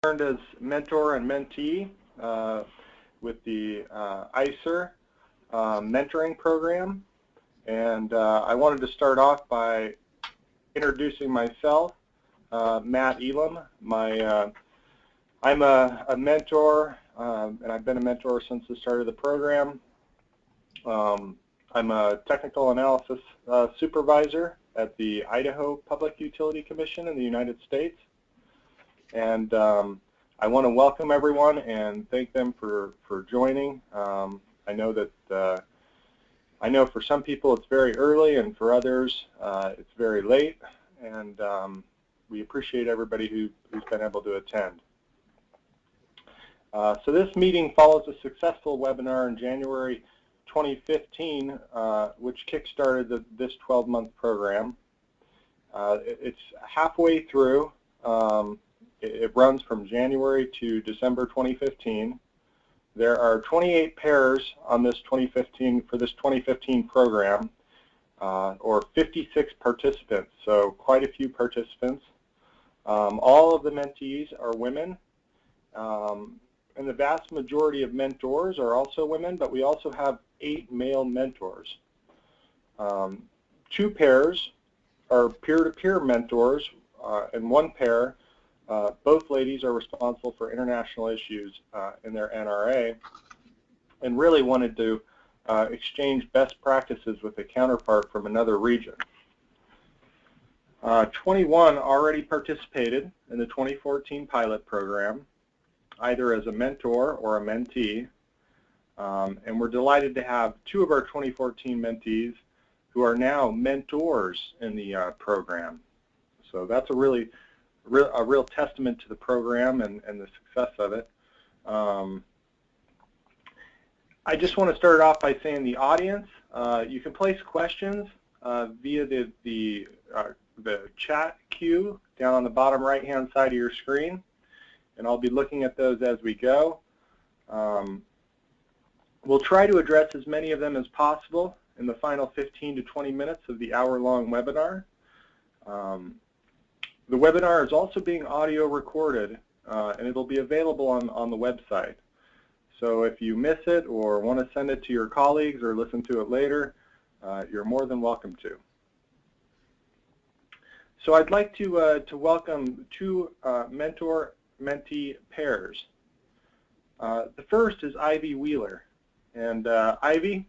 Earned as mentor and mentee with the ICER mentoring program, and I wanted to start off by introducing myself. Matt Elam. I'm a mentor, and I've been a mentor since the start of the program. I'm a technical analysis supervisor at the Idaho Public Utility Commission in the United States. And I want to welcome everyone and thank them for joining. I know that I know for some people it's very early, and for others it's very late. And we appreciate everybody who's been able to attend. So this meeting follows a successful webinar in January 2015, which kick-started this 12-month program. It's halfway through. It runs from January to December 2015. There are 28 pairs on this 2015 program, or 56 participants, so quite a few participants. All of the mentees are women, and the vast majority of mentors are also women, but we also have 8 male mentors. 2 pairs are peer-to-peer mentors, and 1 pair, both ladies are responsible for international issues in their NRA, and really wanted to exchange best practices with a counterpart from another region. 21 already participated in the 2014 pilot program, either as a mentor or a mentee, and we're delighted to have 2 of our 2014 mentees who are now mentors in the program. So that's a real testament to the program and the success of it. I just want to start off by saying the audience, you can place questions via the chat queue down on the bottom right-hand side of your screen, and I'll be looking at those as we go. We'll try to address as many of them as possible in the final 15 to 20 minutes of the hour-long webinar. The webinar is also being audio recorded, and it'll be available on the website. So if you miss it or want to send it to your colleagues or listen to it later, you're more than welcome to. So I'd like to welcome 2 mentor-mentee pairs. The first is Ivy Wheeler, and Ivy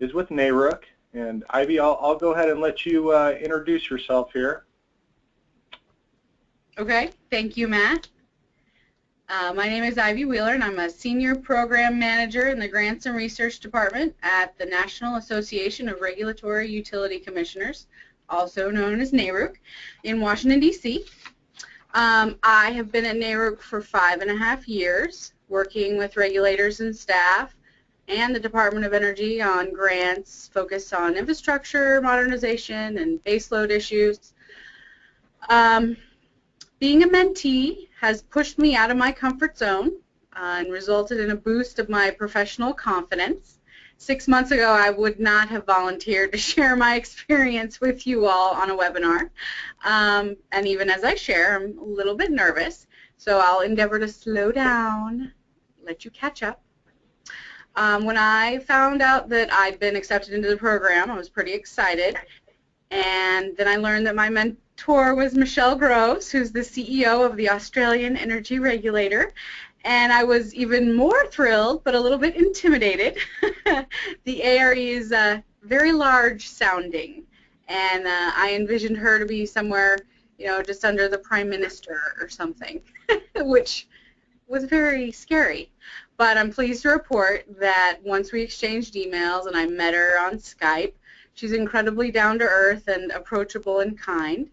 is with NARUC. And Ivy, I'll go ahead and let you introduce yourself here. Okay, thank you, Matt. My name is Ivy Wheeler, and I'm a Senior Program Manager in the Grants and Research Department at the National Association of Regulatory Utility Commissioners, also known as NARUC, in Washington, D.C. I have been at NARUC for 5.5 years, working with regulators and staff and the Department of Energy on grants focused on infrastructure, modernization, and baseload issues. Being a mentee has pushed me out of my comfort zone and resulted in a boost of my professional confidence. 6 months ago, I would not have volunteered to share my experience with you all on a webinar. And even as I share, I'm a little bit nervous, so I'll endeavor to slow down, let you catch up. When I found out that I'd been accepted into the program, I was pretty excited. And then I learned that my mentor was Michelle Groves, who's the CEO of the Australian Energy Regulator. And I was even more thrilled, but a little bit intimidated. The ARE is very large sounding, and I envisioned her to be somewhere, just under the Prime Minister or something, which was very scary. But I'm pleased to report that once we exchanged emails and I met her on Skype, she's incredibly down-to-earth and approachable and kind.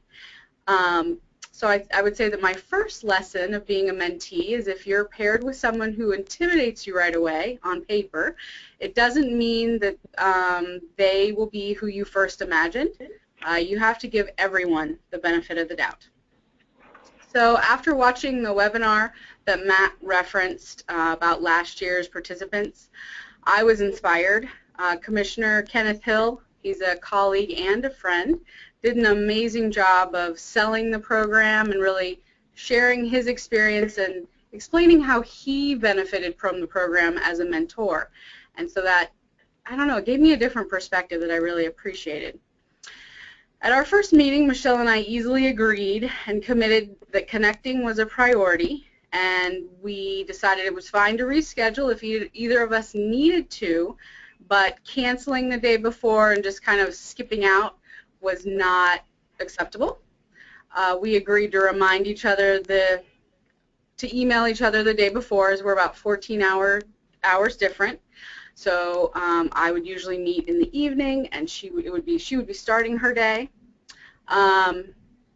So I would say that my first lesson of being a mentee is if you're paired with someone who intimidates you right away on paper, it doesn't mean that they will be who you first imagined. You have to give everyone the benefit of the doubt. So after watching the webinar that Matt referenced about last year's participants, I was inspired. Commissioner Kenneth Hill, he's a colleague and a friend, did an amazing job of selling the program and really sharing his experience and explaining how he benefited from the program as a mentor. And so that, I don't know, it gave me a different perspective that I really appreciated. At our first meeting, Michelle and I easily agreed and committed that connecting was a priority, and we decided it was fine to reschedule if either of us needed to, but canceling the day before and just kind of skipping out was not acceptable. We agreed to remind each other to email each other the day before, as we're about 14 hours different. So I would usually meet in the evening, and she would be starting her day.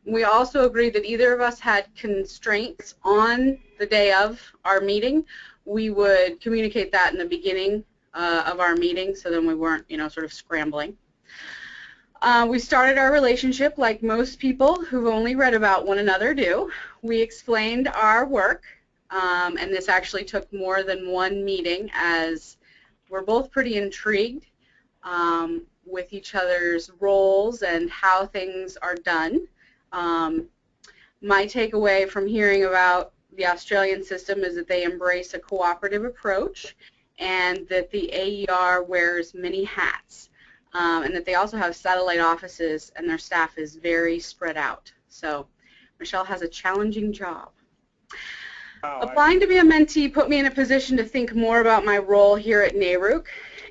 We also agreed that either of us had constraints on the day of our meeting. We would communicate that in the beginning of our meeting, so then we weren't, sort of scrambling. We started our relationship like most people who've only read about one another do. We explained our work, and this actually took more than one meeting, as we're both pretty intrigued with each other's roles and how things are done. My takeaway from hearing about the Australian system is that they embrace a cooperative approach, and that the AER wears many hats, and that they also have satellite offices, and their staff is very spread out. So Michelle has a challenging job. Applying to be a mentee put me in a position to think more about my role here at NARUC,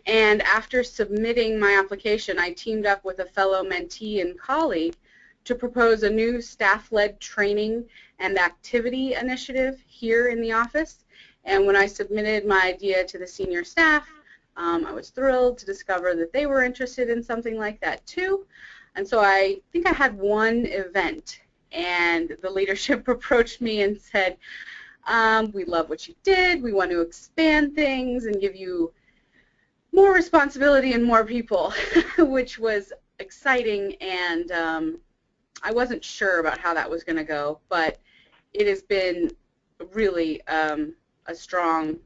and after submitting my application, I teamed up with a fellow mentee and colleague to propose a new staff-led training and activity initiative here in the office. And when I submitted my idea to the senior staff, I was thrilled to discover that they were interested in something like that too. And so I think I had one event, and the leadership approached me and said, we love what you did, we want to expand things and give you more responsibility and more people, which was exciting, and I wasn't sure about how that was going to go, but it has been really a strong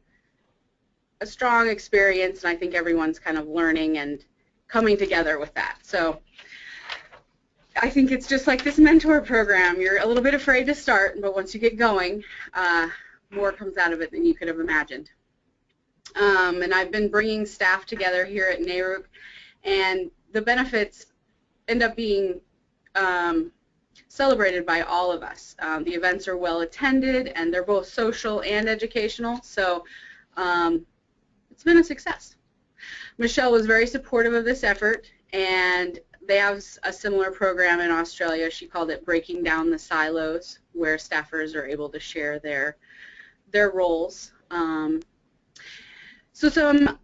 experience, and I think everyone's kind of learning and coming together with that. So I think it's just like this mentor program. You're a little bit afraid to start, but once you get going, more comes out of it than you could have imagined. And I've been bringing staff together here at NARUC, and the benefits end up being celebrated by all of us. The events are well attended, and they're both social and educational, so it's been a success. Michelle was very supportive of this effort, and they have a similar program in Australia. She called it Breaking Down the Silos, where staffers are able to share their roles. So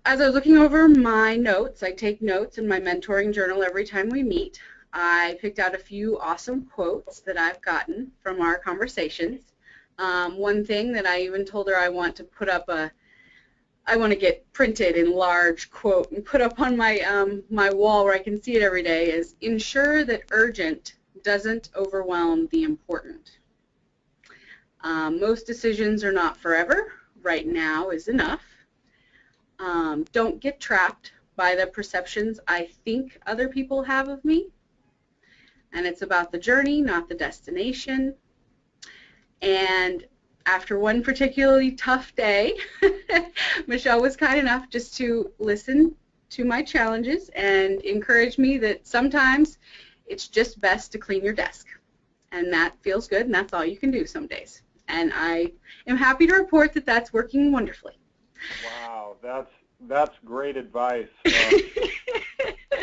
as I was looking over my notes, I take notes in my mentoring journal every time we meet. I picked out a few awesome quotes that I've gotten from our conversations. One thing that I even told her I want to put up I want to get printed in large quote and put up on my my wall where I can see it every day is, ensure that urgent doesn't overwhelm the important. Most decisions are not forever. Right now is enough. Don't get trapped by the perceptions I think other people have of me. And it's about the journey, not the destination. And after one particularly tough day, Michelle was kind enough just to listen to my challenges and encourage me that sometimes it's just best to clean your desk. And that feels good, and that's all you can do some days. And I am happy to report that that's working wonderfully. Wow, that's great advice.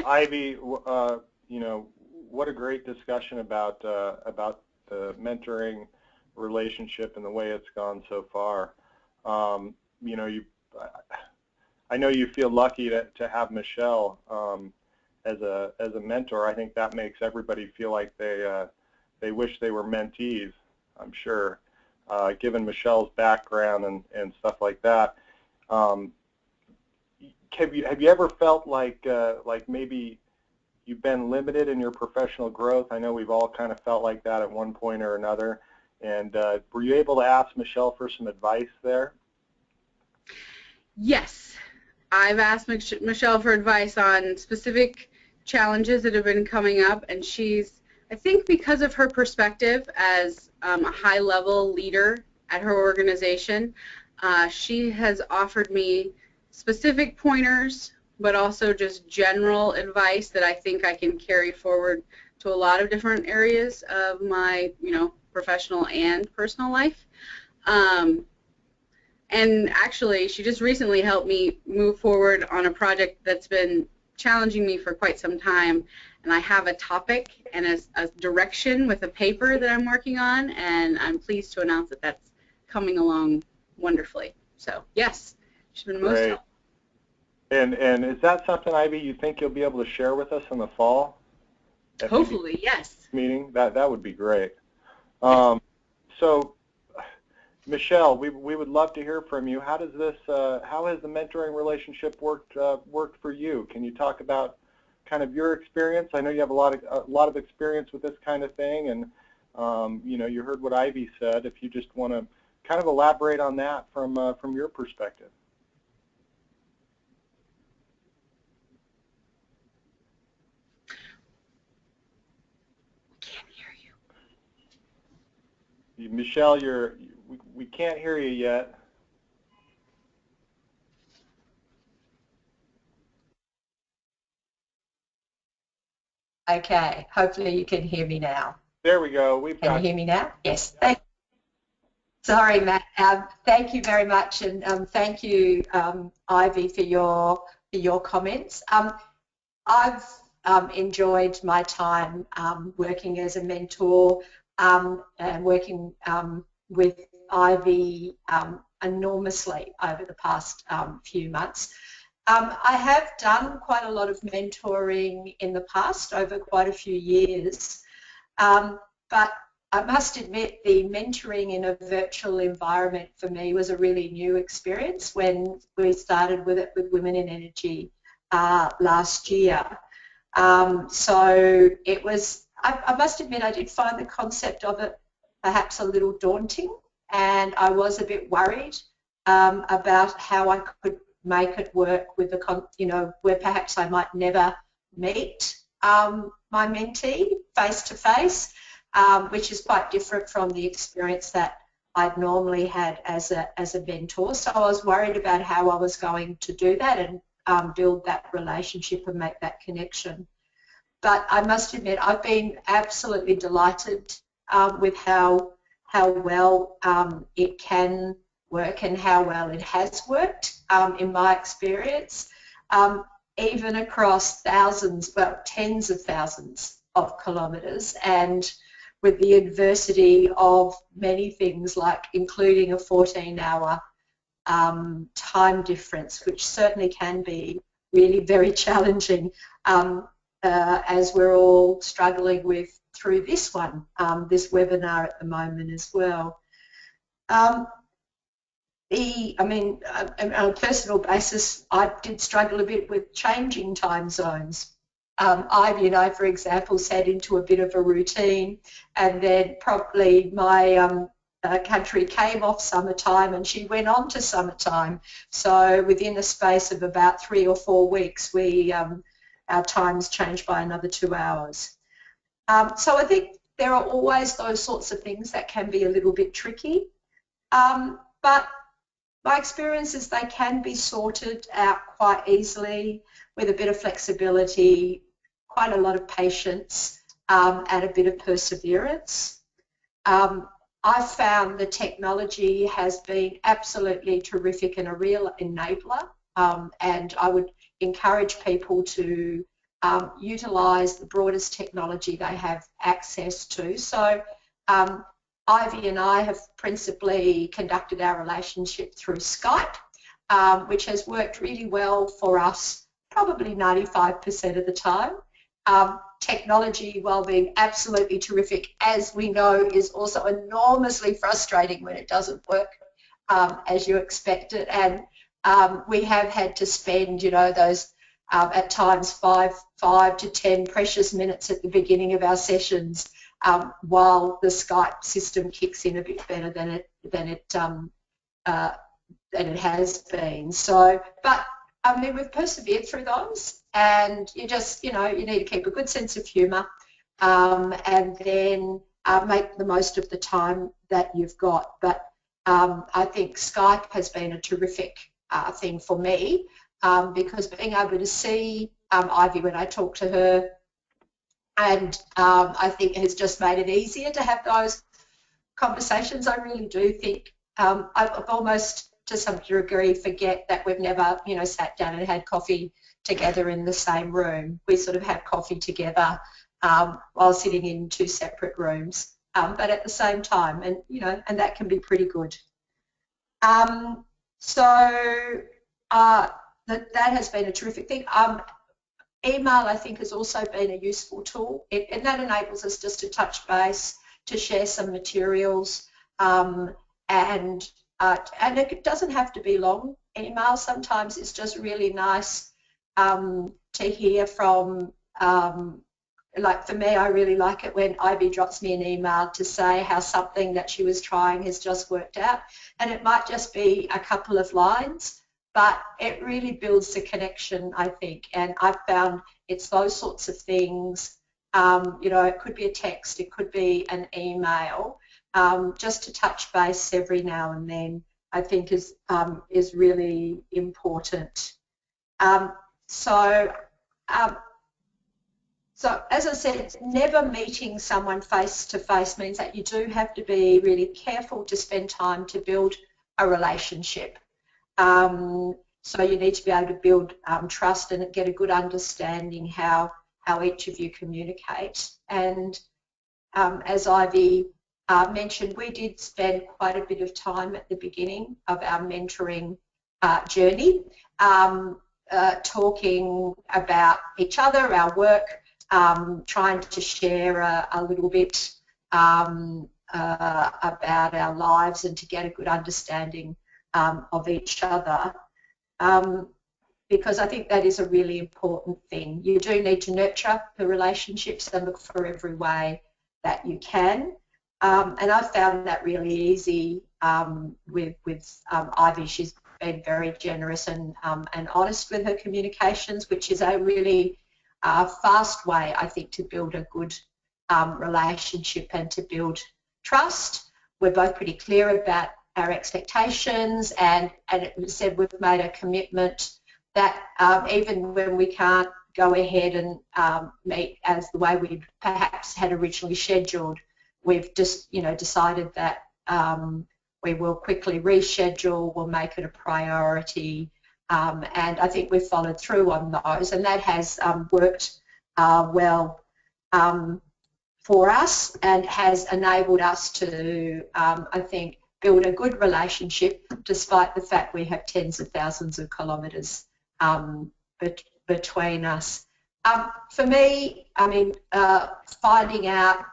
Ivy, what a great discussion about the mentoring relationship and the way it's gone so far. I know you feel lucky to have Michelle as a mentor. I think that makes everybody feel like they wish they were mentees, I'm sure, given Michelle's background and stuff like that. Have you ever felt like maybe you've been limited in your professional growth? I know we've all kind of felt like that at one point or another. And were you able to ask Michelle for some advice there? Yes. I've asked Michelle for advice on specific challenges that have been coming up, and she's, I think because of her perspective as a high-level leader at her organization, she has offered me specific pointers, but also just general advice that I think I can carry forward to a lot of different areas of my, professional and personal life. And actually, she just recently helped me move forward on a project that's been challenging me for quite some time. And I have a topic and a direction with a paper that I'm working on, and I'm pleased to announce that that's coming along wonderfully. So, yes, she's been most helpful. And is that something, Ivy, you think you'll be able to share with us in the fall? Hopefully, yes. Meeting? That would be great. So, Michelle, we would love to hear from you. How does this? How has the mentoring relationship worked for you? Can you talk about kind of your experience? I know you have a lot of experience with this kind of thing, and you heard what Ivy said. If you just want to kind of elaborate on that from your perspective. Can't hear you. Michelle, we can't hear you yet. Okay, hopefully you can hear me now. There we go. Can you hear me now? Yes. Sorry, Matt. Thank you very much, and thank you, Ivy, for your comments. I've enjoyed my time working as a mentor and working with Ivy enormously over the past few months. I have done quite a lot of mentoring in the past over quite a few years, but I must admit the mentoring in a virtual environment for me was a really new experience when we started with it with Women in Energy last year. So it was, I must admit I did find the concept of it perhaps a little daunting, and I was a bit worried about how I could make it work with the, where perhaps I might never meet my mentee face to face, which is quite different from the experience that I'd normally had as a mentor. So I was worried about how I was going to do that and build that relationship and make that connection. But I must admit I've been absolutely delighted with how well it can work and how well it has worked in my experience, even across thousands, well, tens of thousands of kilometres, and with the adversity of many things, like including a 14-hour time difference, which certainly can be really very challenging, as we're all struggling with through this one, this webinar at the moment as well. On a personal basis, I did struggle a bit with changing time zones. Ivy and I, for example, sat into a bit of a routine, and then probably my country came off summertime and she went on to summertime. So within the space of about 3 or 4 weeks, our times changed by another 2 hours. So I think there are always those sorts of things that can be a little bit tricky, but my experience is they can be sorted out quite easily with a bit of flexibility, quite a lot of patience, and a bit of perseverance. I've found the technology has been absolutely terrific and a real enabler, and I would encourage people to utilise the broadest technology they have access to. So Ivy and I have principally conducted our relationship through Skype, which has worked really well for us probably 95% of the time. Technology, while being absolutely terrific, as we know, is also enormously frustrating when it doesn't work as you expect it. And we have had to spend, those at times 5 to 10 precious minutes at the beginning of our sessions while the Skype system kicks in a bit better than it has been. So, but we've persevered through those, and you just, you need to keep a good sense of humour and then make the most of the time that you've got. But I think Skype has been a terrific thing for me, because being able to see Ivy when I talk to her, and I think has just made it easier to have those conversations. I really do think I've almost to some degree forget that we've never, you know, sat down and had coffee together in the same room. We sort of have coffee together while sitting in two separate rooms, but at the same time, and you know, and that can be pretty good. So that has been a terrific thing. Email, I think, has also been a useful tool, and that enables us just to touch base, to share some materials, and it doesn't have to be long. Email sometimes it's just really nice to hear from. Like for me, I really like it when Ivy drops me an email to say how something that she was trying has just worked out, and it might just be a couple of lines, but it really builds the connection, I think, and I've found it's those sorts of things, you know, it could be a text, it could be an email, just to touch base every now and then, I think is really important. So as I said, never meeting someone face to face means that you do have to be really careful to spend time to build a relationship. So you need to be able to build trust and get a good understanding how each of you communicate. And as Ivy mentioned, we did spend quite a bit of time at the beginning of our mentoring journey talking about each other, our work, trying to share a little bit about our lives and to get a good understanding of each other, because I think that is a really important thing. You do need to nurture the relationships and look for every way that you can, and I've found that really easy with Ivy. She's been very generous and honest with her communications, which is a really fast way, I think, to build a good relationship and to build trust. We're both pretty clear about our expectations, and it was said we've made a commitment that even when we can't go ahead and meet as the way we perhaps had originally scheduled, we've just, you know, decided that we will quickly reschedule, we'll make it a priority, and I think we've followed through on those, and that has worked well for us and has enabled us to, I think, build a good relationship despite the fact we have tens of thousands of kilometres between us. For me, I mean, finding out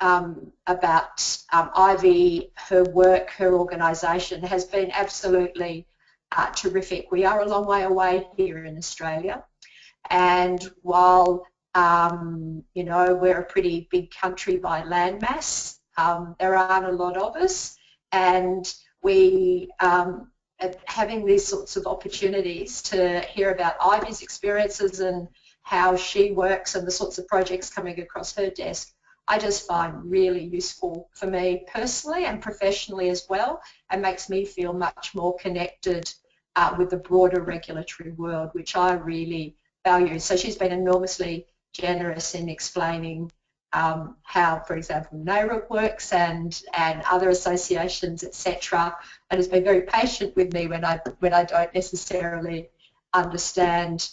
about Ivy, her work, her organisation has been absolutely terrific. We are a long way away here in Australia, and while you know, we're a pretty big country by landmass, there aren't a lot of us, and we having these sorts of opportunities to hear about Ivy's experiences and how she works and the sorts of projects coming across her desk, I just find really useful for me personally and professionally as well, and makes me feel much more connected with the broader regulatory world, which I really value. So she's been enormously generous in explaining how, for example, NAIRC works and other associations, etc., and has been very patient with me when I don't necessarily understand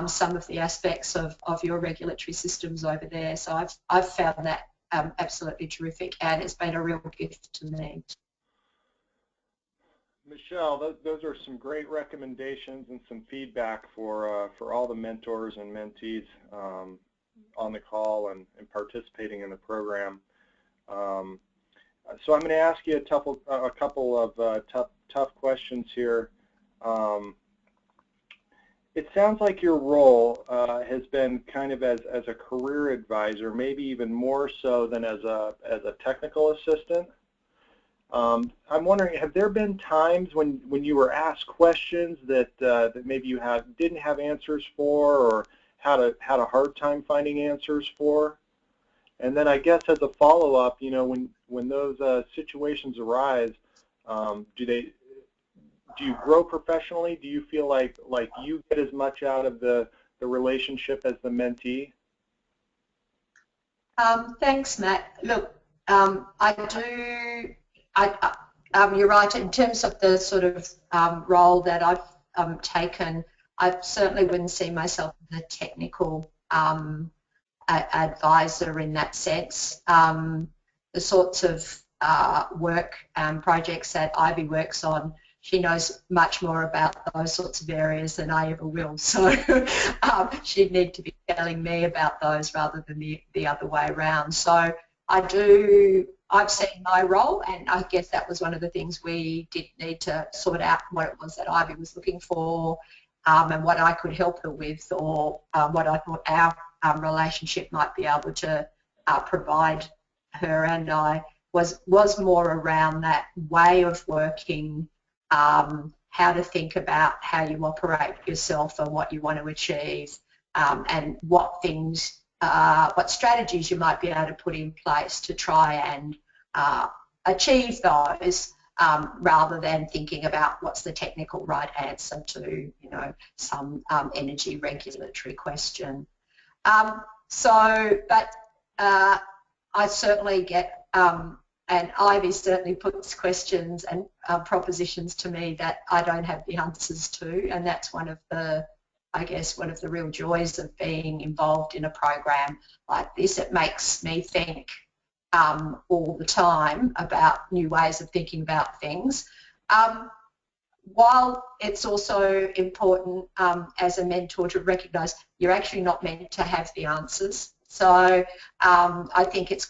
some of the aspects of your regulatory systems over there. So I've found that absolutely terrific, and it's been a real gift to me. Michelle, those are some great recommendations and some feedback for all the mentors and mentees on the call and participating in the program. So I'm going to ask you a couple of tough questions here. It sounds like your role has been kind of as a career advisor, maybe even more so than as a technical assistant. I'm wondering, have there been times when you were asked questions that maybe you didn't have answers for, or had a hard time finding answers for? And then I guess as a follow-up, you know, when those situations arise, do you grow professionally? Do you feel like you get as much out of the relationship as the mentee? Thanks, Matt. Look, you're right. In terms of the sort of role that I've taken, I certainly wouldn't see myself as a technical advisor in that sense. The sorts of work and projects that Ivy works on, she knows much more about those sorts of areas than I ever will. So she'd need to be telling me about those rather than the other way around. So I've seen my role, and I guess that was one of the things we did need to sort out, what it was that Ivy was looking for, and what I could help her with, or what I thought our relationship might be able to provide her and I, was more around that way of working, how to think about how you operate yourself and what you want to achieve, and what strategies you might be able to put in place to try and achieve those, rather than thinking about what's the technical right answer to, you know, some energy regulatory question. But I certainly get, and Ivy certainly puts questions and propositions to me that I don't have the answers to, and that's one of the, I guess, one of the real joys of being involved in a program like this. It makes me think all the time about new ways of thinking about things. While it's also important as a mentor to recognise you're actually not meant to have the answers. So I think it's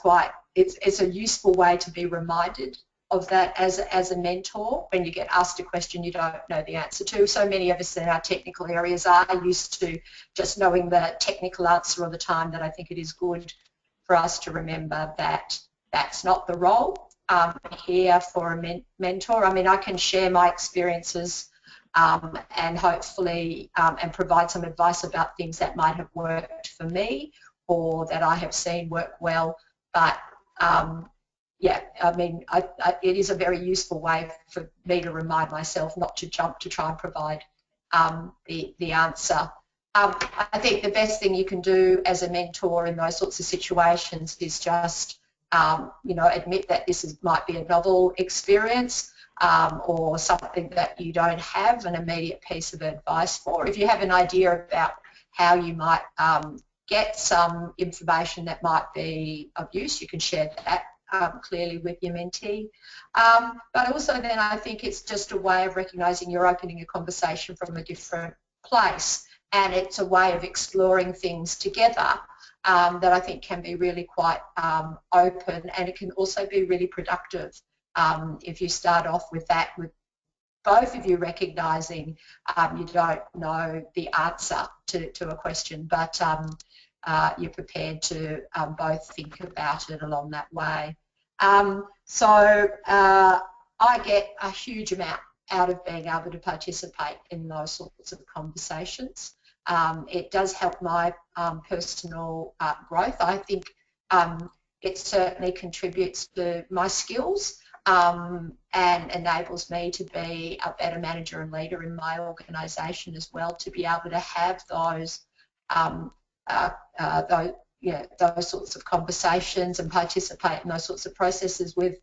a useful way to be reminded of that as a mentor when you get asked a question you don't know the answer to. So many of us in our technical areas are used to just knowing the technical answer all the time, that I think it is good for us to remember that that's not the role here for a mentor. I mean, I can share my experiences and hopefully and provide some advice about things that might have worked for me or that I have seen work well, but yeah, I mean, it is a very useful way for me to remind myself not to jump to try and provide the answer. I think the best thing you can do as a mentor in those sorts of situations is just, you know, admit that this might be a novel experience or something that you don't have an immediate piece of advice for. If you have an idea about how you might get some information that might be of use, you can share that clearly with your mentee. But also then I think it's just a way of recognising you're opening a conversation from a different place, and it's a way of exploring things together that I think can be really quite open, and it can also be really productive if you start off with that, with both of you recognising you don't know the answer to a question, but you're prepared to both think about it along that way. So I get a huge amount out of being able to participate in those sorts of conversations. It does help my personal growth. I think it certainly contributes to my skills and enables me to be a better manager and leader in my organisation as well, to be able to have those those sorts of conversations and participate in those sorts of processes with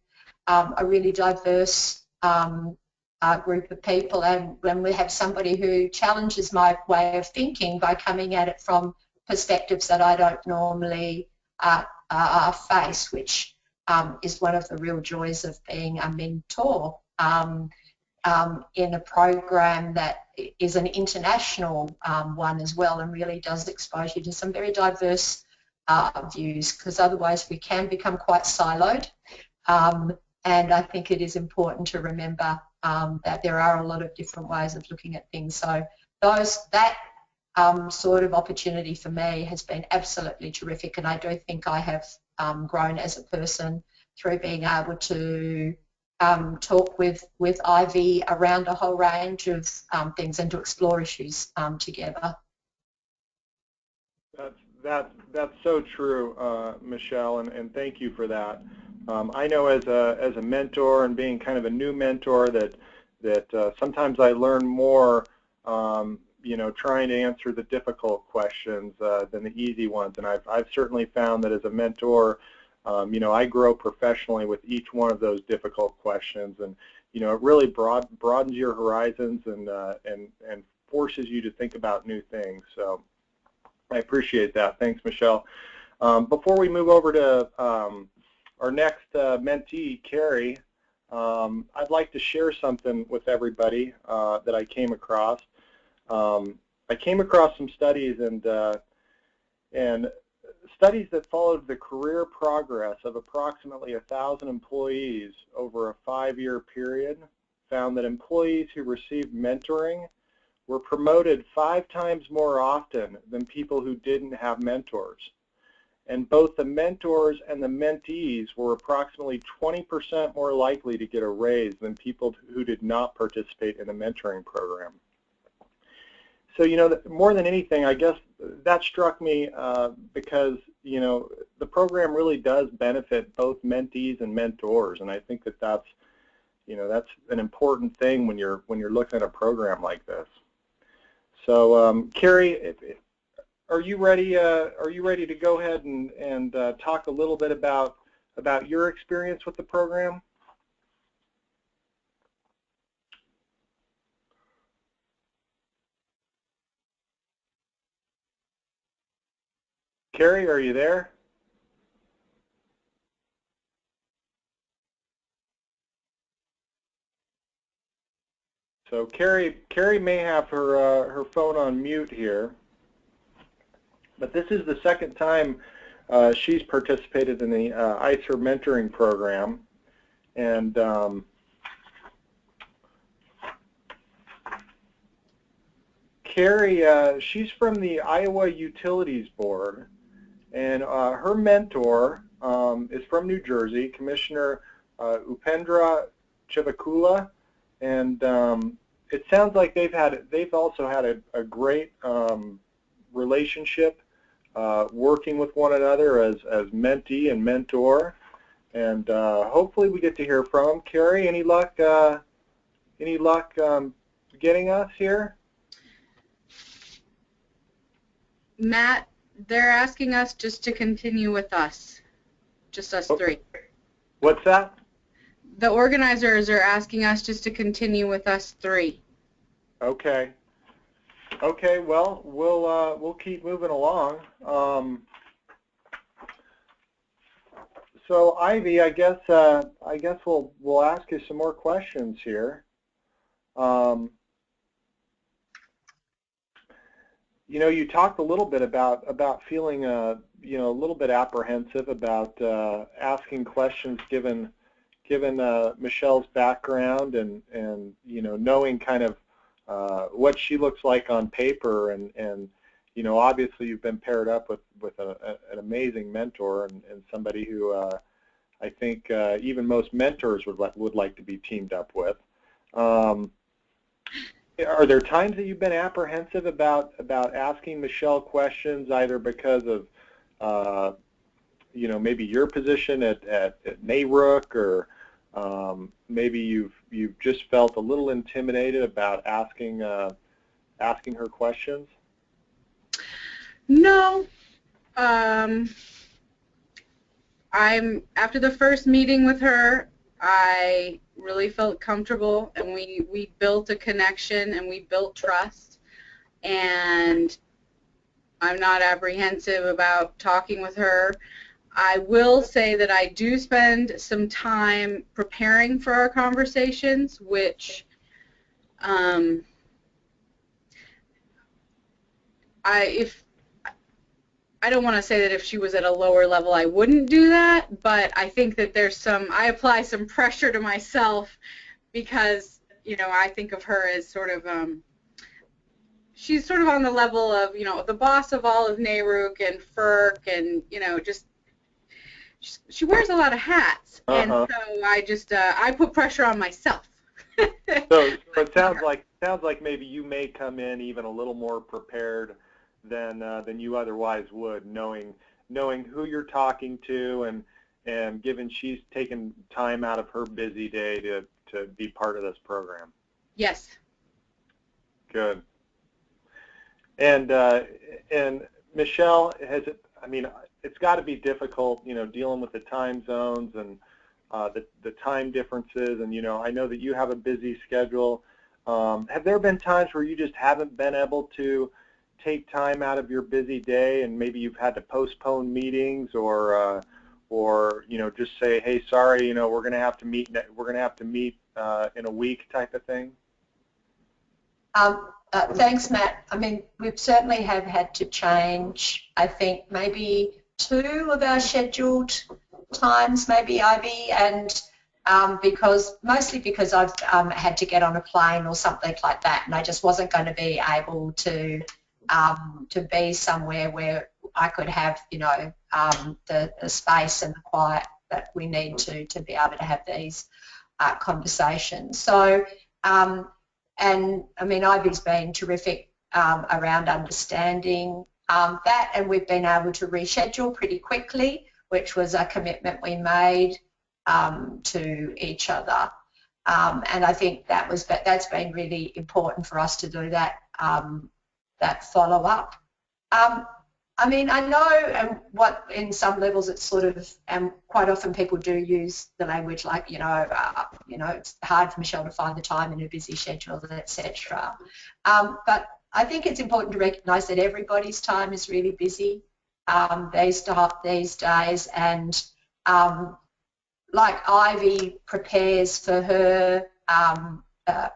a really diverse group of people, and when we have somebody who challenges my way of thinking by coming at it from perspectives that I don't normally face, which is one of the real joys of being a mentor in a program that is an international one as well, and really does expose you to some very diverse views, because otherwise we can become quite siloed. And I think it is important to remember that there are a lot of different ways of looking at things. So that sort of opportunity for me has been absolutely terrific, and I do think I have grown as a person through being able to talk with Ivy around a whole range of things and to explore issues together. That's so true, Michelle, and thank you for that. I know as a mentor and being kind of a new mentor that sometimes I learn more, trying to answer the difficult questions than the easy ones. And I've certainly found that as a mentor, I grow professionally with each one of those difficult questions, and it really broadens your horizons and forces you to think about new things. So I appreciate that. Thanks, Michelle. Before we move over to our next mentee, Carrie, I'd like to share something with everybody that I came across. I came across some studies and studies that followed the career progress of approximately 1,000 employees over a 5-year period found that employees who received mentoring were promoted 5 times more often than people who didn't have mentors. And both the mentors and the mentees were approximately 20% more likely to get a raise than people who did not participate in a mentoring program. So, more than anything, I guess that struck me because, the program really does benefit both mentees and mentors, and I think that that's an important thing when you're looking at a program like this. So, Carrie, are you ready? Are you ready to go ahead and talk a little bit about your experience with the program? Carrie, are you there? So Carrie may have her phone on mute here, but this is the second time she's participated in the ICER mentoring program, and Carrie, she's from the Iowa Utilities Board, and her mentor is from New Jersey, Commissioner Upendra Chivakula, and it sounds like they've also had a great relationship working with one another as mentee and mentor, and hopefully we get to hear from them. Carrie, any luck getting us here? Matt, they're asking us just to continue with us, just us three. What's that? The organizers are asking us just to continue with us 3. Okay. Okay. Well, we'll keep moving along. So Ivy, I guess we'll ask you some more questions here. You talked a little bit about feeling a little bit apprehensive about asking questions given Michelle's background and knowing kind of what she looks like on paper, and obviously you've been paired up with an amazing mentor and somebody who I think even most mentors would like to be teamed up with. Are there times that you've been apprehensive about asking Michelle questions, either because of maybe your position at NARUC, or maybe you've just felt a little intimidated about asking her questions? No. After the first meeting with her, I really felt comfortable, and we built a connection and we built trust, and I'm not apprehensive about talking with her. I will say that I do spend some time preparing for our conversations, which I don't want to say that if she was at a lower level I wouldn't do that, but I think that I apply some pressure to myself because, I think of her as sort of, she's sort of on the level of, the boss of all of NARUC and FERC, and, she wears a lot of hats, and so I put pressure on myself. So it sounds like maybe you may come in even a little more prepared than you otherwise would, knowing who you're talking to, and given she's taken time out of her busy day to be part of this program. Yes. Good. And Michelle, I mean, it's got to be difficult, dealing with the time zones and the time differences, and I know that you have a busy schedule. Have there been times where you just haven't been able to take time out of your busy day, and maybe you've had to postpone meetings, or just say, hey, sorry, we're going to have to meet in a week, type of thing? Thanks, Matt. I mean, we certainly have had to change, I think, maybe 2 of our scheduled times, maybe, Ivy, and mostly because I've had to get on a plane or something like that, and I just wasn't going to be able to be somewhere where I could have, the space and the quiet that we need to be able to have these conversations. So, and I mean, Ivy's been terrific around understanding that, and we've been able to reschedule pretty quickly, which was a commitment we made to each other. And I think that's been really important for us to do that follow-up. I mean, I know what in some levels it's sort of, and quite often people do use the language like, it's hard for Michelle to find the time in a busy schedule, etc. But I think it's important to recognise that everybody's time is really busy these days, and like Ivy prepares for her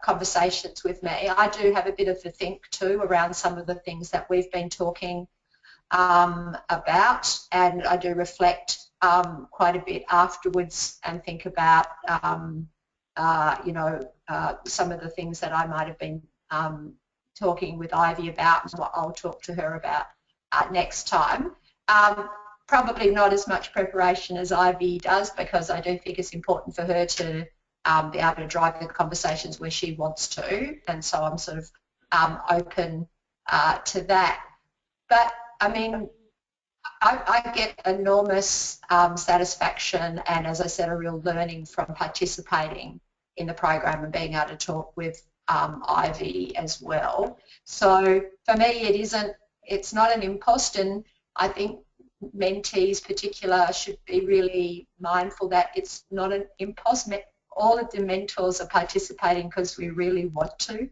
conversations with me, I do have a bit of a think too around some of the things that we've been talking about, and I do reflect quite a bit afterwards and think about some of the things that I might have been talking with Ivy about and what I'll talk to her about next time. Probably not as much preparation as Ivy does, because I do think it's important for her to be able to drive the conversations where she wants to, and so I'm sort of open to that. But I mean, I get enormous satisfaction and, as I said, a real learning from participating in the program and being able to talk with Ivy as well. So for me, it's not an impost, and I think mentees particular should be really mindful that it's not an impost. All of the mentors are participating because we really want to.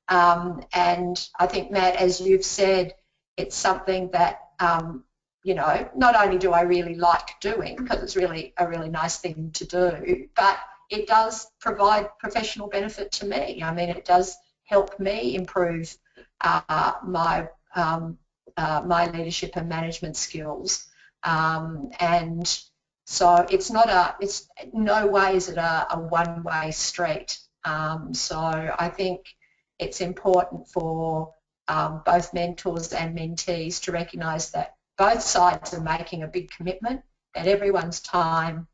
And I think, Matt, as you've said, it's something that, not only do I really like doing, because it's really a really nice thing to do, but it does provide professional benefit to me. I mean, it does help me improve my leadership and management skills. And so it's no way is it a one-way street. So I think it's important for both mentors and mentees to recognise that both sides are making a big commitment, that everyone's time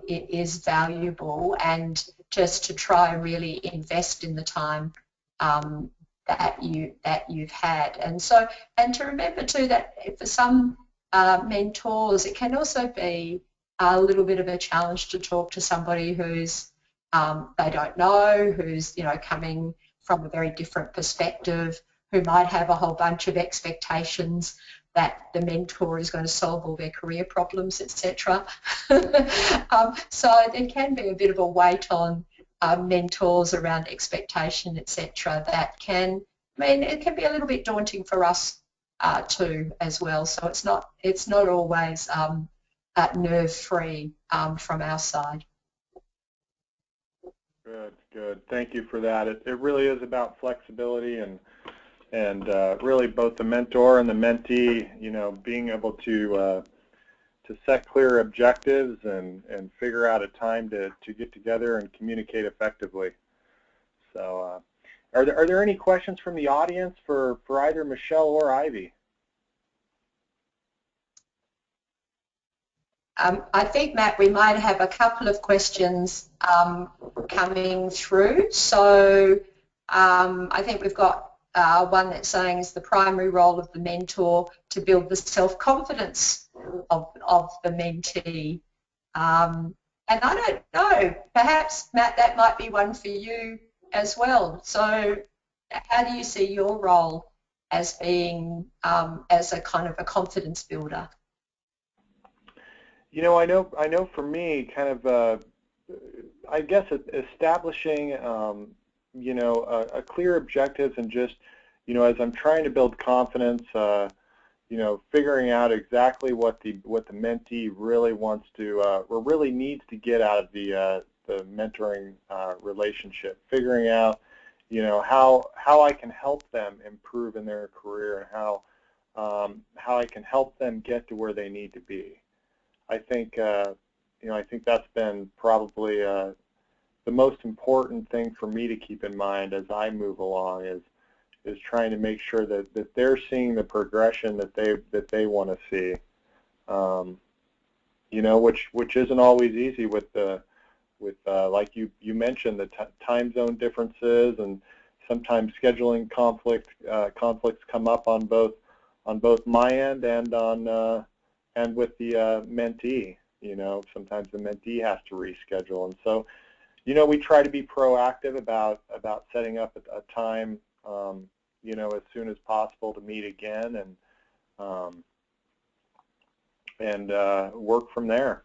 is valuable, and just to try and really invest in the time that you've had. And to remember too that for some mentors, it can also be a little bit of a challenge to talk to somebody who's they don't know, who's coming from a very different perspective, who might have a whole bunch of expectations that the mentor is going to solve all their career problems, etc. So there can be a bit of a weight on mentors around expectation, etc. That can, it can be a little bit daunting for us too as well. So it's not always nerve-free from our side. Good. Thank you for that. It really is about flexibility and really both the mentor and the mentee, being able to set clear objectives and figure out a time to get together and communicate effectively. So, are there any questions from the audience for either Michelle or Ivy? I think, Matt, we might have a couple of questions coming through. So I think we've got one that's saying is the primary role of the mentor to build the self-confidence of the mentee. And I don't know, perhaps, Matt, that might be one for you as well. So how do you see your role as being, as a kind of a confidence builder? You know, I know for me, kind of, I guess establishing, you know, a clear objectives and just, you know, as I'm trying to build confidence, you know, figuring out exactly what the mentee really wants to, or really needs to get out of the mentoring relationship, figuring out, you know, how I can help them improve in their career and how I can help them get to where they need to be. I think, you know, I think that's been probably the most important thing for me to keep in mind as I move along is trying to make sure that they're seeing the progression that they want to see. You know, which isn't always easy with like you mentioned, the time zone differences, and sometimes scheduling conflicts come up on both my end and on and with the mentee. You know, sometimes the mentee has to reschedule, and so, you know, we try to be proactive about setting up a time, you know, as soon as possible to meet again and work from there.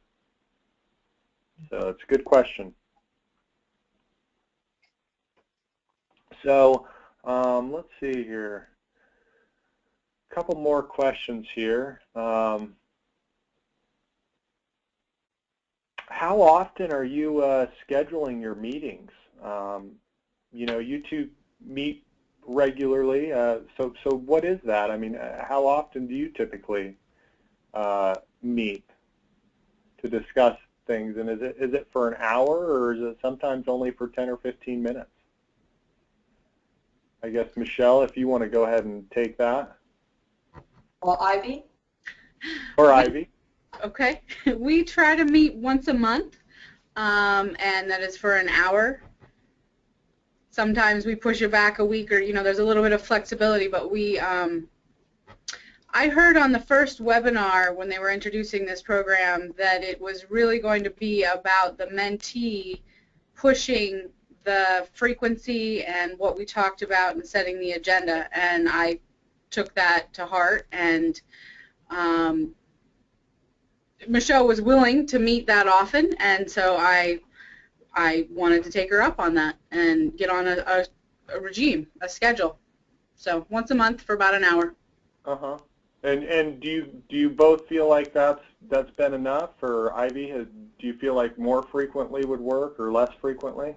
So it's a good question. So let's see here. A couple more questions here. How often are you scheduling your meetings? You know, you two meet regularly. So what is that? I mean, how often do you typically meet to discuss things? And is it for an hour, or is it sometimes only for 10 or 15 minutes? I guess, Michelle, if you want to go ahead and take that. Or Ivy? Or Ivy. Okay. We try to meet once a month, and that is for an hour. Sometimes we push it back a week, or, you know, there's a little bit of flexibility, but we, I heard on the first webinar when they were introducing this program that it was really going to be about the mentee pushing the frequency and what we talked about and setting the agenda, and I took that to heart, and Michelle was willing to meet that often, and so I wanted to take her up on that and get on a regime, a schedule. So once a month for about an hour. Uh-huh. And do you both feel like that's been enough, or Ivy, do you feel like more frequently would work or less frequently?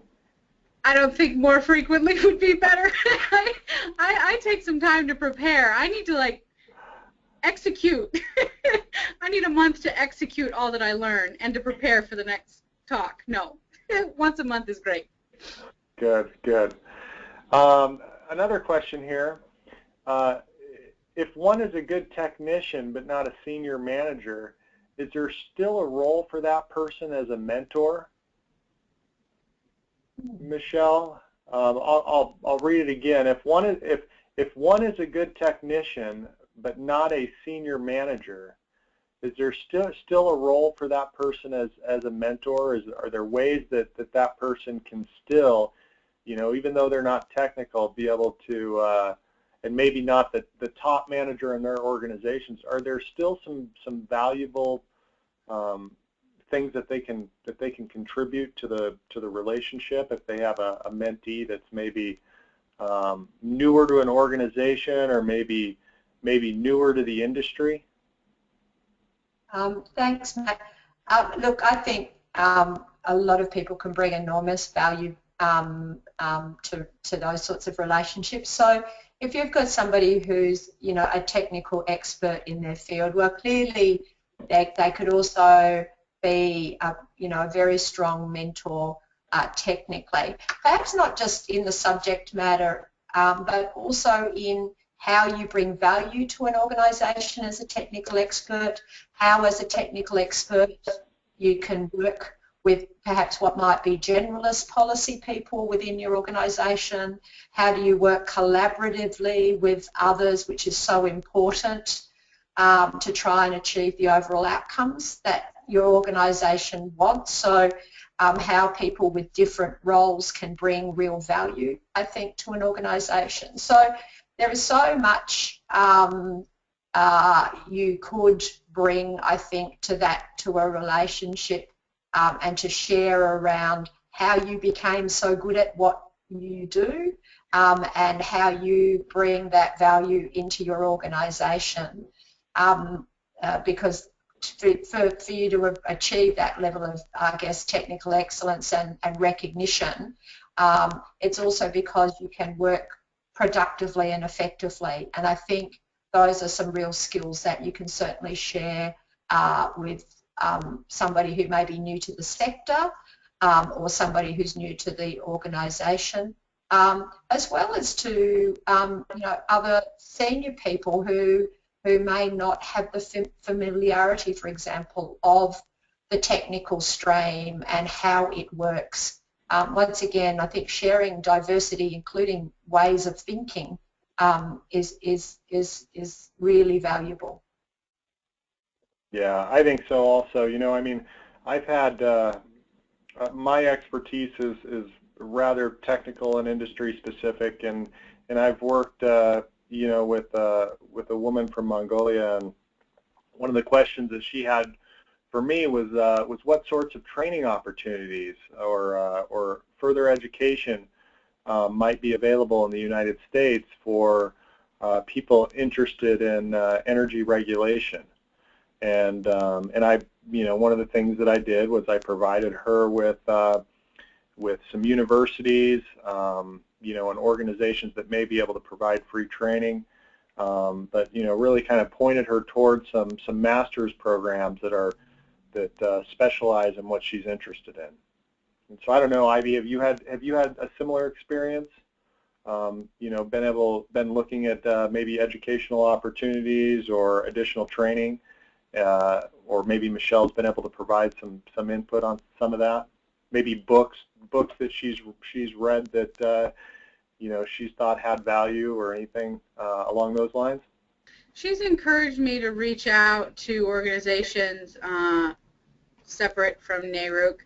I don't think more frequently would be better. I take some time to prepare. I need to, like, execute. I need a month to execute all that I learn and to prepare for the next talk. No, once a month is great. Good, good. Another question here. If one is a good technician but not a senior manager, is there still a role for that person as a mentor? Michelle, I'll read it again. If one is a good technician but not a senior manager, is there still a role for that person as a mentor? Are there ways that person can still, you know, even though they're not technical, be able to, and maybe not the top manager in their organizations, are there still some valuable things that they can contribute to the relationship if they have a mentee that's maybe newer to an organization, or maybe newer to the industry? Thanks, Matt. Look, I think a lot of people can bring enormous value to those sorts of relationships. So if you've got somebody who's, you know, a technical expert in their field, well, clearly they could also be, you know, a very strong mentor technically. Perhaps not just in the subject matter, but also in how you bring value to an organisation as a technical expert, how as a technical expert you can work with perhaps what might be generalist policy people within your organisation? How do you work collaboratively with others, which is so important to try and achieve the overall outcomes that your organisation wants? So how people with different roles can bring real value, I think, to an organisation. So there is so much you could bring, I think, to a relationship and to share around how you became so good at what you do and how you bring that value into your organisation. Because for you to achieve that level of, I guess, technical excellence and recognition, it's also because you can work productively and effectively. And I think those are some real skills that you can certainly share with somebody who may be new to the sector or somebody who's new to the organisation, as well as to other senior people who may not have the familiarity, for example, of the technical stream and how it works. Once again, I think sharing diversity, including ways of thinking, is really valuable. Yeah, I think so also. I mean, I've had, my expertise is rather technical and industry specific, and I've worked, with a woman from Mongolia, and one of the questions that she had for me was what sorts of training opportunities or further education might be available in the United States for people interested in energy regulation. And I, one of the things that I did was I provided her with some universities, and organizations that may be able to provide free training, but really kind of pointed her towards some master's programs that specialize in what she's interested in. And so I don't know, Ivy, have you had a similar experience? Been looking at maybe educational opportunities or additional training, or maybe Michelle's been able to provide some input on some of that. Maybe books that she's read that she's thought had value or anything along those lines. She's encouraged me to reach out to organizations separate from NARUC.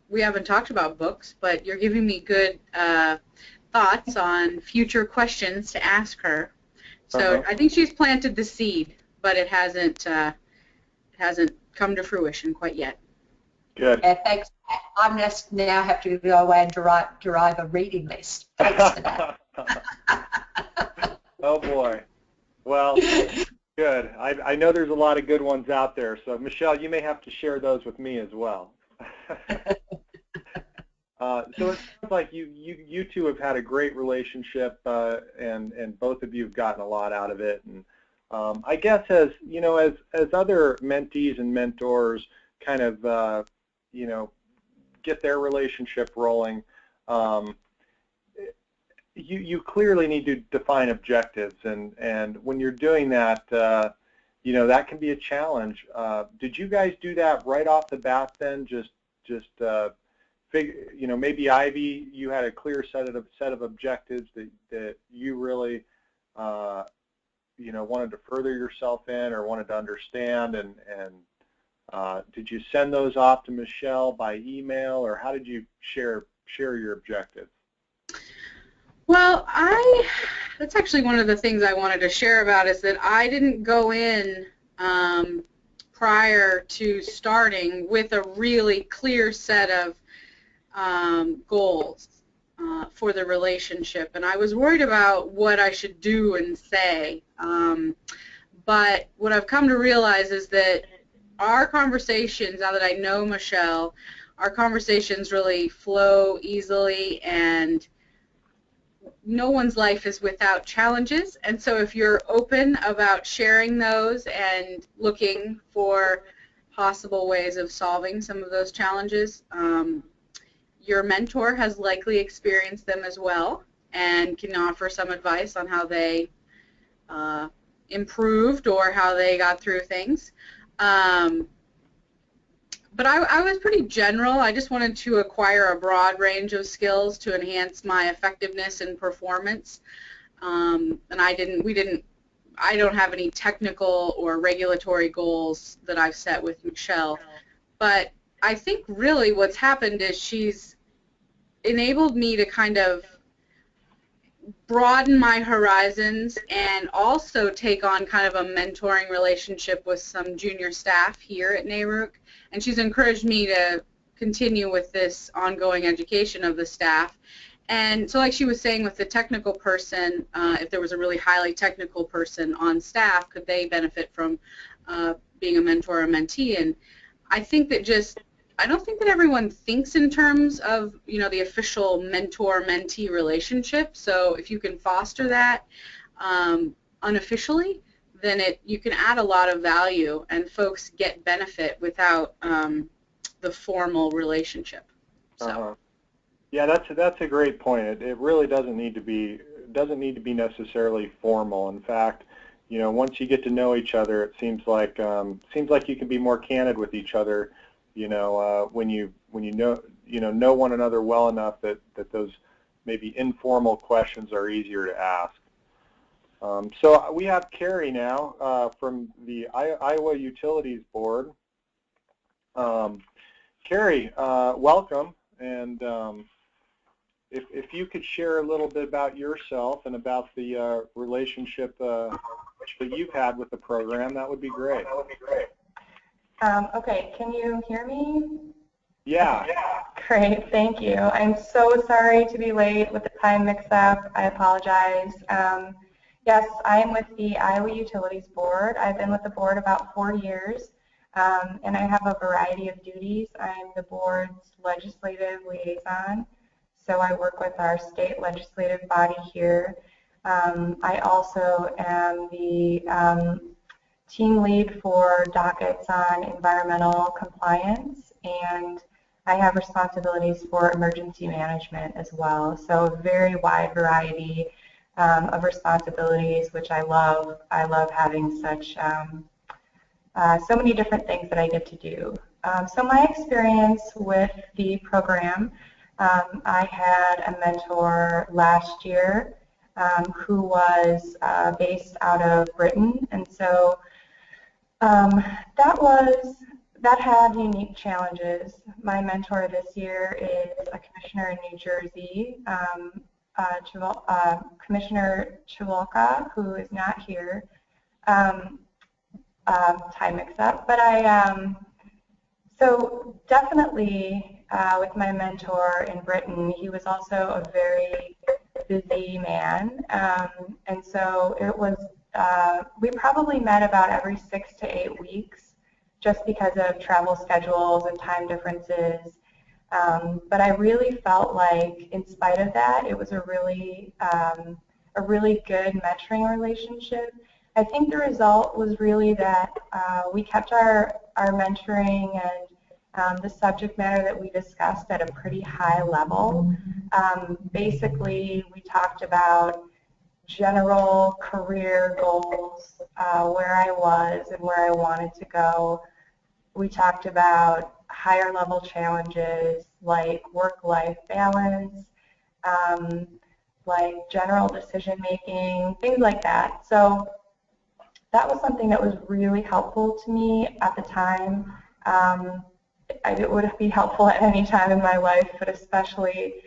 We haven't talked about books, but you're giving me good thoughts on future questions to ask her. So I think she's planted the seed, but it hasn't come to fruition quite yet. Good. Yeah, thanks. I just now have to go away and derive a reading list. Thanks for that. Oh boy. Well, good. I know there's a lot of good ones out there. So Michelle, you may have to share those with me as well. So it sounds like you two have had a great relationship, and both of you have gotten a lot out of it. And I guess as other mentees and mentors kind of get their relationship rolling, you clearly need to define objectives, and when you're doing that, that can be a challenge. Did you guys do that right off the bat then? Just figure, maybe Ivy, you had a clear set of objectives that you really wanted to further yourself in or wanted to understand, and did you send those off to Michelle by email, or how did you share your objectives? Well, that's actually one of the things I wanted to share about, is that I didn't go in prior to starting with a really clear set of goals for the relationship, and I was worried about what I should do and say. But what I've come to realize is that our conversations, now that I know Michelle, our conversations really flow easily, and no one's life is without challenges. And so if you're open about sharing those and looking for possible ways of solving some of those challenges, your mentor has likely experienced them as well and can offer some advice on how they improved or how they got through things. But I was pretty general. I just wanted to acquire a broad range of skills to enhance my effectiveness and performance. And I don't have any technical or regulatory goals that I've set with Michelle. But I think really what's happened is she's enabled me to kind of broaden my horizons and also take on kind of a mentoring relationship with some junior staff here at NARUC. And she's encouraged me to continue with this ongoing education of the staff. And so like she was saying with the technical person, if there was a really highly technical person on staff, could they benefit from being a mentor or mentee? And I think that I don't think that everyone thinks in terms of, you know, the official mentor-mentee relationship. So if you can foster that unofficially, then you can add a lot of value and folks get benefit without the formal relationship. So. Yeah, that's a great point. It really doesn't need to be necessarily formal. In fact, you know, once you get to know each other, it seems like you can be more candid with each other. You know, when you know one another well enough that those maybe informal questions are easier to ask. So we have Carrie now from the Iowa Utilities Board. Carrie, welcome, and if you could share a little bit about yourself and about the relationship that you've had with the program, that would be great. Okay, can you hear me? Yeah. Great, thank you. I'm so sorry to be late with the time mix-up. I apologize. Yes, I am with the Iowa Utilities Board. I've been with the board about 4 years, and I have a variety of duties. I'm the board's legislative liaison, so I work with our state legislative body here. I also am the team lead for dockets on environmental compliance, and I have responsibilities for emergency management as well. So a very wide variety of responsibilities, which I love. I love having such so many different things that I get to do. So my experience with the program, I had a mentor last year who was based out of Britain, and so that had unique challenges. My mentor this year is a commissioner in New Jersey, Commissioner Chivolka, who is not here. Time mix-up, but so definitely with my mentor in Britain, he was also a very busy man, and so it was. We probably met about every 6 to 8 weeks just because of travel schedules and time differences. But I really felt like, in spite of that, it was a really good mentoring relationship. I think the result was really that we kept our mentoring and the subject matter that we discussed at a pretty high level. Basically, we talked about general career goals, where I was and where I wanted to go. We talked about higher level challenges like work-life balance, like general decision making, things like that. So that was something that was really helpful to me at the time. It would be helpful at any time in my life, but especially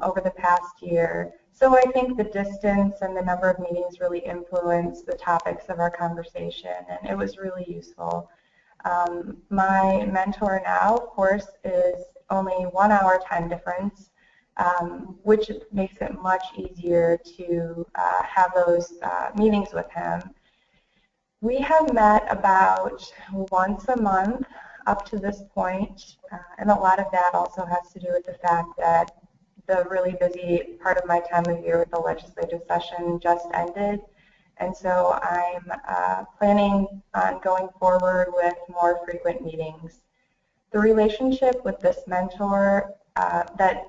over the past year. So I think the distance and the number of meetings really influenced the topics of our conversation, and it was really useful. My mentor now, of course, is only 1 hour time difference, which makes it much easier to have those meetings with him. We have met about once a month up to this point, and a lot of that also has to do with the fact that the really busy part of my time of year with the legislative session just ended, and so I'm planning on going forward with more frequent meetings. The relationship with this mentor that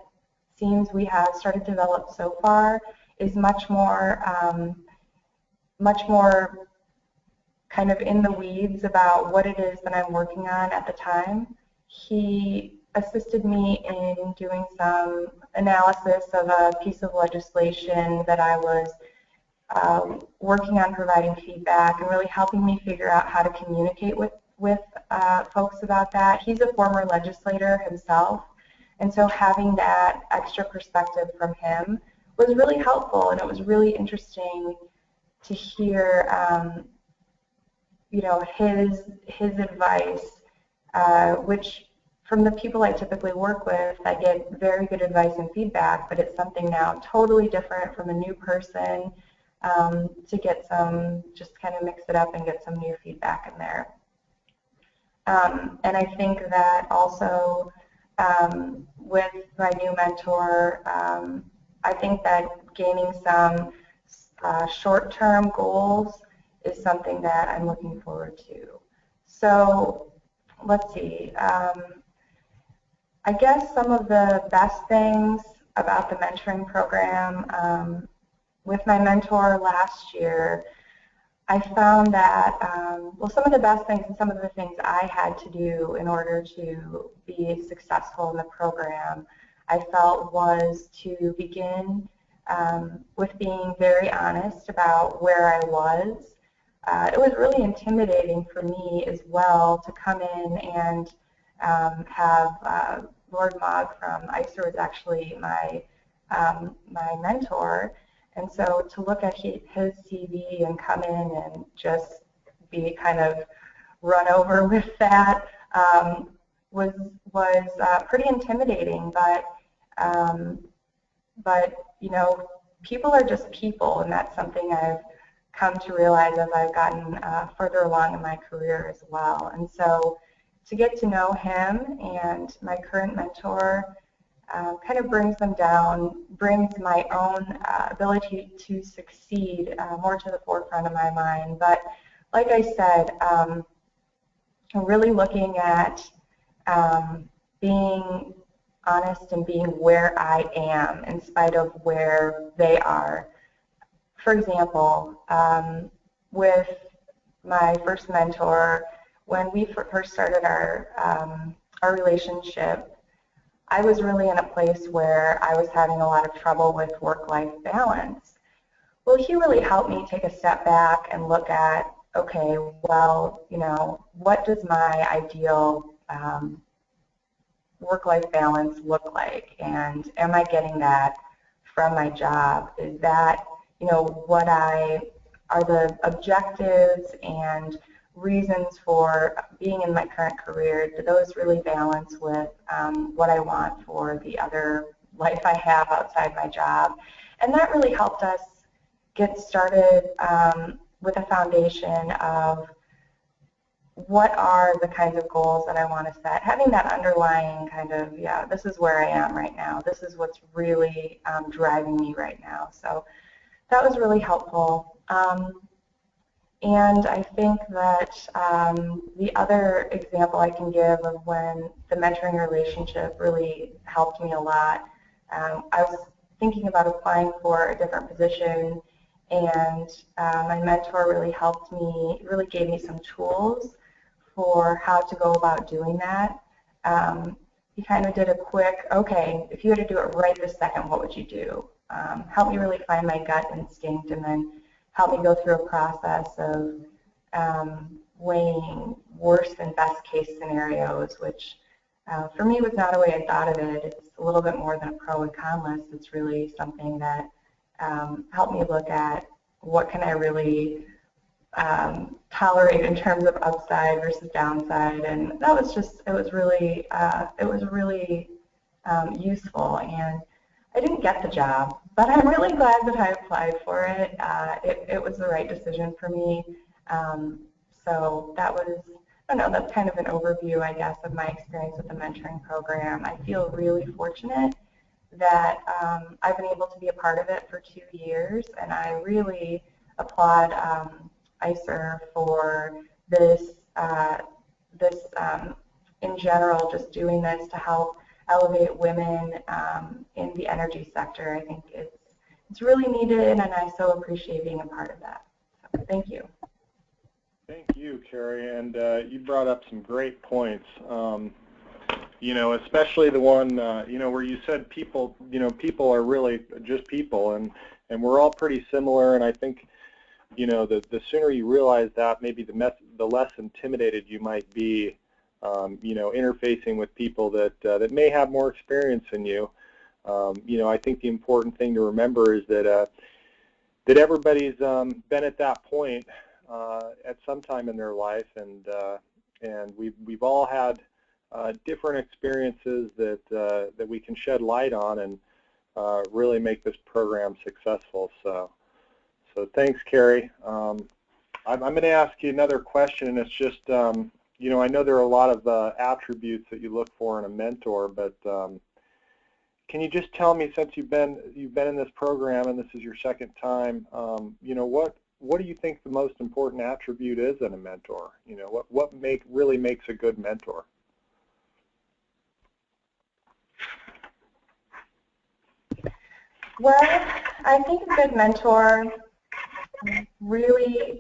seems we have started to develop so far is much more kind of in the weeds about what it is that I'm working on at the time. he assisted me in doing some analysis of a piece of legislation that I was working on providing feedback and really helping me figure out how to communicate with folks about that. He's a former legislator himself, and so having that extra perspective from him was really helpful, and it was really interesting to hear you know, his advice, which from the people I typically work with, I get very good advice and feedback, but it's something now totally different from a new person, to get some, just kind of mix it up and get some new feedback in there. And I think that also with my new mentor, I think that gaining some short-term goals is something that I'm looking forward to. So let's see. I guess some of the best things about the mentoring program, with my mentor last year, I found that, well, some of the best things and some of the things I had to do in order to be successful in the program, I felt was to begin with being very honest about where I was. It was really intimidating for me as well to come in and have Lord Mogg from ICER was actually my mentor. And so to look at his CV and come in and just be kind of run over with that was pretty intimidating. But you know, people are just people, and that's something I've come to realize as I've gotten further along in my career as well. And so to get to know him and my current mentor kind of brings them down, brings my own ability to succeed more to the forefront of my mind. But like I said, really looking at being honest and being where I am in spite of where they are. For example, with my first mentor, when we first started our relationship, I was really in a place where I was having a lot of trouble with work-life balance. Well, he really helped me take a step back and look at, okay, well, you know, what does my ideal work-life balance look like, and am I getting that from my job? Is that, you know, what are the objectives and reasons for being in my current career? Do those really balance with what I want for the other life I have outside my job? And that really helped us get started with a foundation of what are the kinds of goals that I want to set, having that underlying kind of, yeah, this is where I am right now. This is what's really driving me right now. So that was really helpful. And I think that the other example I can give of when the mentoring relationship really helped me a lot, I was thinking about applying for a different position, and my mentor really helped me, really gave me some tools for how to go about doing that. He kind of did a quick, okay, if you had to do it right this second, what would you do? Help me really find my gut instinct, and then help me go through a process of weighing worst and best case scenarios, which for me was not a way I thought of it. It's a little bit more than a pro and con list. It's really something that helped me look at what can I really tolerate in terms of upside versus downside, and that was just, it was really useful. And I didn't get the job, but I'm really glad that I applied for it. It was the right decision for me. So that was, I don't know, that's kind of an overview, I guess, of my experience with the mentoring program. I feel really fortunate that I've been able to be a part of it for 2 years, and I really applaud ICER for this, in general, just doing this to help elevate women in the energy sector. I think it's really needed, and I so appreciate being a part of that. So, thank you. Thank you, Carrie, and you brought up some great points. Especially the one, where you said people, people are really just people, and we're all pretty similar, and I think, the sooner you realize that, maybe the less intimidated you might be, interfacing with people that may have more experience than you. I think the important thing to remember is that everybody's been at that point at some time in their life, and we've all had different experiences that we can shed light on and really make this program successful. So thanks, Carrie. I'm going to ask you another question, and it's just, I know there are a lot of attributes that you look for in a mentor, but can you just tell me, since you've been in this program and this is your second time, what do you think the most important attribute is in a mentor? What really makes a good mentor? Well, I think a good mentor really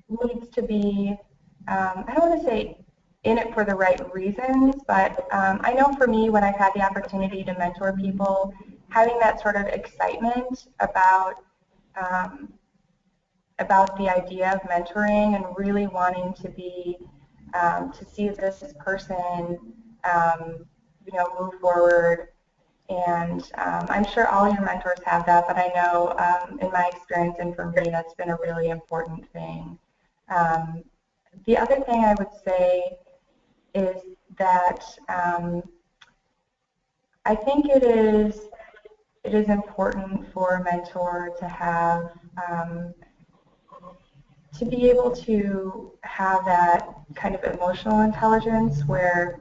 needs to be, I don't want to say in it for the right reasons, but I know for me, when I've had the opportunity to mentor people, having that sort of excitement about the idea of mentoring and really wanting to be, to see this person, move forward. And I'm sure all your mentors have that, but I know in my experience and for me, that's been a really important thing. The other thing I would say is that I think it is important for a mentor to have, to be able to have that kind of emotional intelligence where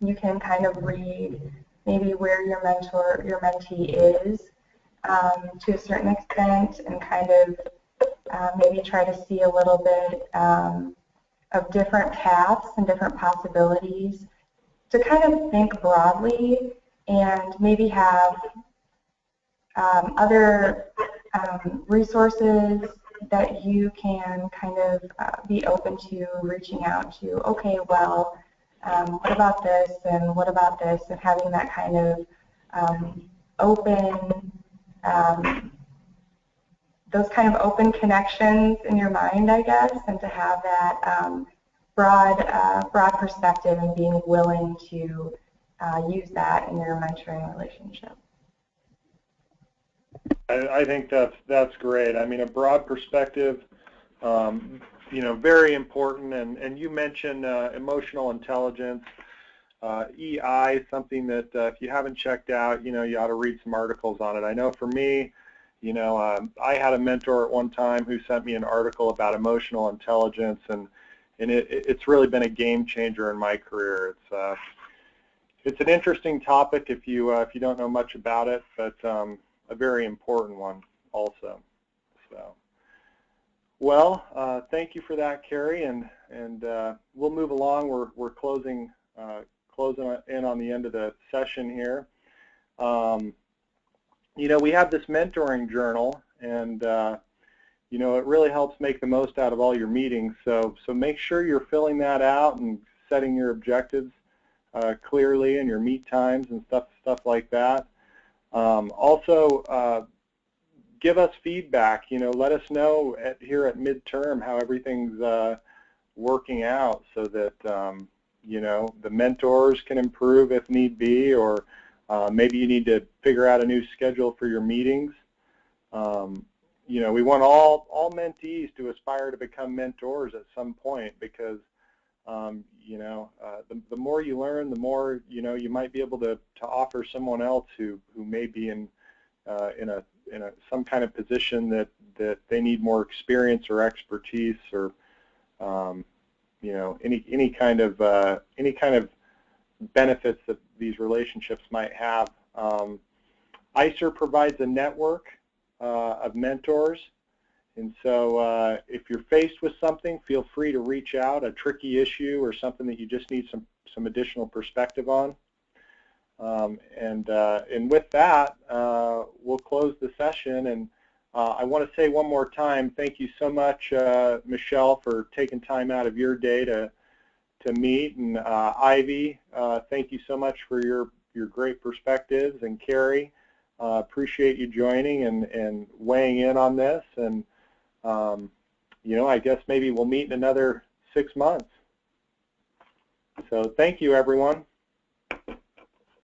you can kind of read maybe where your mentee is to a certain extent, and kind of maybe try to see a little bit of different paths and different possibilities, to kind of think broadly and maybe have other resources that you can kind of be open to reaching out to. Okay, well, what about this, and what about this, and having that kind of open, those kind of open connections in your mind, I guess, and to have that broad perspective and being willing to use that in your mentoring relationship. I think that's great. I mean, a broad perspective, very important. And you mentioned emotional intelligence, EI, something that if you haven't checked out, you ought to read some articles on it. I know for me, I had a mentor at one time who sent me an article about emotional intelligence, and it's really been a game changer in my career. It's an interesting topic if you don't know much about it, but a very important one also. So, well, thank you for that, Carrie, and we'll move along. We're closing in on the end of the session here. We have this mentoring journal, and it really helps make the most out of all your meetings. So make sure you're filling that out and setting your objectives clearly, and your meet times and stuff like that. Also, give us feedback. Let us know here at midterm how everything's working out, so that the mentors can improve if need be, or maybe you need to figure out a new schedule for your meetings. We want all mentees to aspire to become mentors at some point, because the more you learn, the more you might be able to offer someone else who may be in some kind of position that they need more experience or expertise, or any kind of benefits that these relationships might have. ICER provides a network of mentors, and so if you're faced with something, feel free to reach out, a tricky issue or something that you just need some additional perspective on. And with that, we'll close the session. And I want to say one more time, thank you so much, Michelle, for taking time out of your day to meet. And Ivy, thank you so much for your great perspectives. And Carrie, appreciate you joining and weighing in on this. And you know, I guess maybe we'll meet in another 6 months. So thank you, everyone.